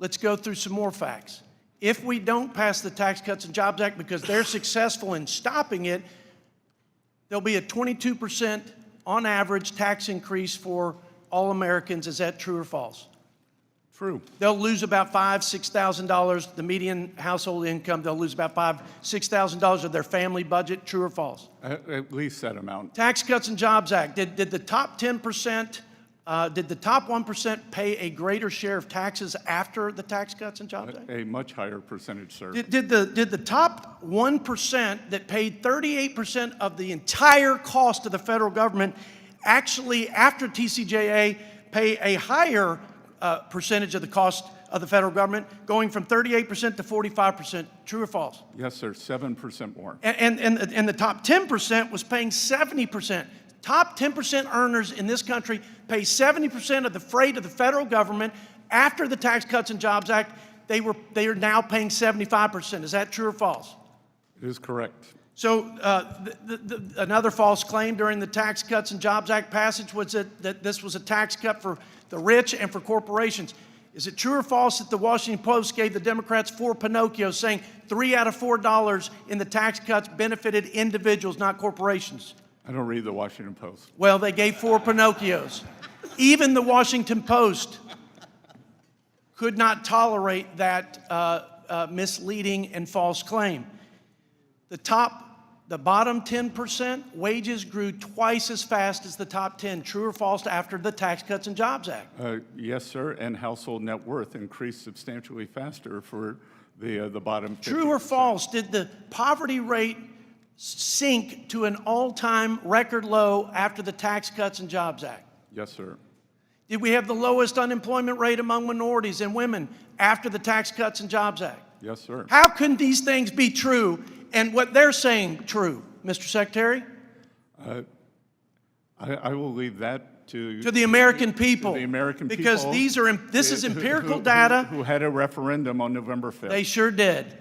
Let's go through some more facts. If we don't pass the Tax Cuts and Jobs Act because they're successful in stopping it, there'll be a 22% on average tax increase for all Americans. Is that true or false? True. They'll lose about $5,000, $6,000, the median household income, they'll lose about $5,000, $6,000 of their family budget. True or false? At least that amount. Tax Cuts and Jobs Act, did the top 10%, did the top 1% pay a greater share of taxes after the Tax Cuts and Jobs Act? A much higher percentage, sir. Did the top 1% that paid 38% of the entire cost of the federal government actually, after TCJA, pay a higher percentage of the cost of the federal government, going from 38% to 45%? True or false? Yes, sir, 7% more. And the top 10% was paying 70%. Top 10% earners in this country pay 70% of the freight of the federal government. After the Tax Cuts and Jobs Act, they are now paying 75%. Is that true or false? It is correct. So another false claim during the Tax Cuts and Jobs Act passage was that this was a tax cut for the rich and for corporations. Is it true or false that the Washington Post gave the Democrats 4 Pinocchios, saying $3 out of $4 in the tax cuts benefited individuals, not corporations? I don't read the Washington Post. Well, they gave 4 Pinocchios. Even the Washington Post could not tolerate that misleading and false claim. The bottom 10% wages grew twice as fast as the top 10. True or false after the Tax Cuts and Jobs Act? Yes, sir, and household net worth increased substantially faster for the bottom 50%. True or false, did the poverty rate sink to an all-time record low after the Tax Cuts and Jobs Act? Yes, sir. Did we have the lowest unemployment rate among minorities and women after the Tax Cuts and Jobs Act? Yes, sir. How can these things be true and what they're saying true, Mr. Secretary? I will leave that to the American people. To the American because people. Because this is empirical data. Who had a referendum on November 5th. They sure did.